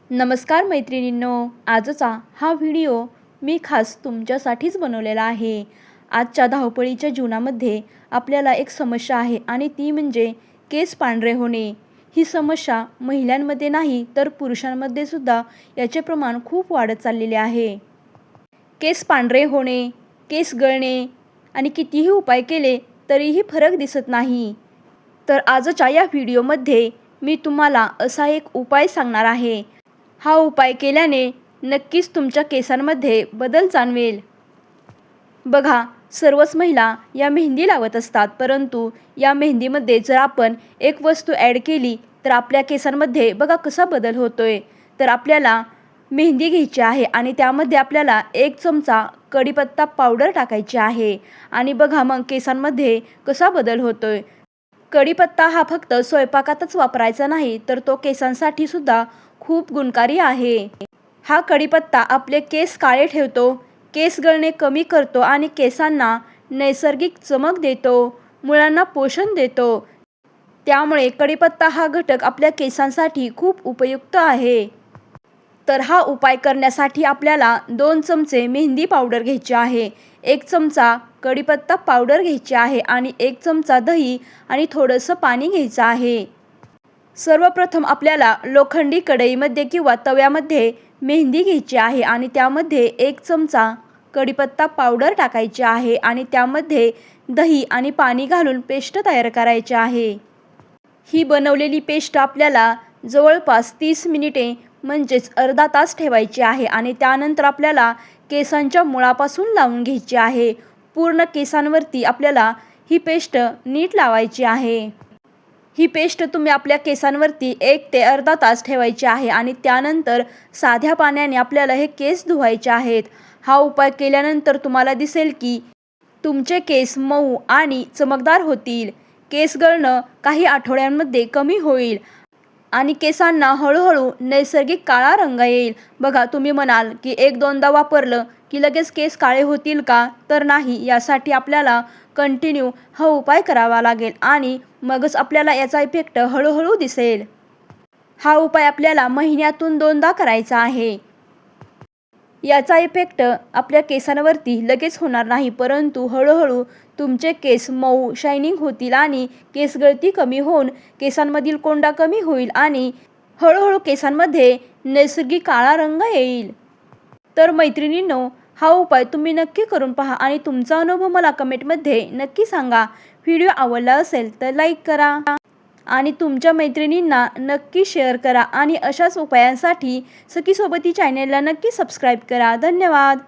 नमस्कार मैत्रिणींनो, आजचा हा व्हिडिओ मी खास तुमच्यासाठीच बनवलेला आहे। आजच्या धावपळीच्या जीवनामध्ये आपल्याला एक समस्या आहे आणि ती म्हणजे केस पांढरे होणे। ही समस्या महिलांमध्ये नाही तर पुरुषांमध्ये सुद्धा याचे प्रमाण खूप वाढत चाललेले आहे। केस पांढरे होणे, केस गळणे आणि कितीही उपाय केले तरीही फरक दिसत नाही। तर आजच्या या व्हिडिओमध्ये मी तुम्हाला असा एक उपाय सांगणार आहे। हा उपाय केल्याने नक्कीच तुमच्या केसांमध्ये बदल जाणवेल। बघा, सर्वच महिला या मेहंदी लावत असतात, परंतु या मेहंदीमध्ये जर आपण एक वस्तू ॲड केली तर आपल्या केसांमध्ये बघा कसा बदल होतोय। तर आपल्याला मेहंदी घ्यायची आहे आणि त्यामध्ये आपल्याला 1 चमचा कढीपत्ता पावडर टाकायची आहे आणि बघा मग केसांमध्ये कसा बदल होतोय। कढीपत्ता हा फक्त स्वयंपाकातच वापरायचा नाही तर तो केसांसाठी सुद्धा खूप गुणकारी आहे। हा कढीपत्ता आपले केस काळे ठेवतो, केस गळणे कमी करतो आणि केसांना नैसर्गिक चमक देतो, मुळांना पोषण देतो। त्यामुळे कढीपत्ता हा घटक आपल्या केसांसाठी खूप उपयुक्त आहे। तर हा उपाय करण्यासाठी आपल्याला 2 चमचे मेहंदी पावडर घ्यायची आहे, 1 चमचा कढीपत्ता पावडर घ्यायची आहे आणि 1 चमचा दही आणि थोडंसं पाणी घ्यायचं आहे। सर्वप्रथम आपल्याला लोखंडी कढईमध्ये किंवा तव्यामध्ये मेहंदी घ्यायची आहे आणि त्यामध्ये 1 चमचा कढीपत्ता पावडर टाकायची आहे आणि त्यामध्ये दही आणि पाणी घालून पेस्ट तयार करायची आहे। ही बनवलेली पेस्ट आपल्याला जवळपास 30 मिनिटे म्हणजेच अर्धा तास ठेवायची आहे आणि त्यानंतर आपल्याला केसांच्या मुळापासून लावून घ्यायची आहे। पूर्ण केसांवरती आपल्याला ही पेस्ट नीट लावायची आहे। ही पेस्ट तुम्ही आपल्या केसांवरती 1 ते अर्धा तास ठेवायची आहे आणि त्यानंतर साध्या पाण्याने आपल्याला हे केस धुवायचे आहेत। हा उपाय केल्यानंतर तुम्हाला दिसेल की तुमचे केस मऊ आणि चमकदार होतील, केस गळणं काही आठवड्यांमध्ये कमी होईल आणि केसांना हळूहळू नैसर्गिक काळा रंग येईल। बघा, तुम्ही म्हणाल की 1-2दा वापरलं की लगेच केस काळे होतील का? तर नाही, यासाठी आपल्याला कंटिन्यू हा उपाय करावा लागेल आणि मगच आपल्याला याचा इफेक्ट हळूहळू दिसेल। हा उपाय आपल्याला महिन्यातून 2दा करायचा आहे। याचा इफेक्ट आपल्या केसांवरती लगेच होणार नाही, परंतु हळूहळू तुमचे केस मऊ शायनिंग होतील आणि केस गळती कमी होऊन केसांमधील कोंडा कमी होईल आणि हळूहळू केसांमध्ये नैसर्गिक काळा रंग येईल। तर मैत्रिणींनो, हा उपाय तुम्ही नक्की करून पहा आणि तुमचा अनुभव मला कमेंटमध्ये नक्की सांगा। व्हिडिओ आवडला असेल तर लाईक करा आणि तुमच्या मैत्रिणींना नक्की शेअर करा आणि अशाच उपायांसाठी सखी सोबती चॅनेलला नक्की सबस्क्राईब करा। धन्यवाद।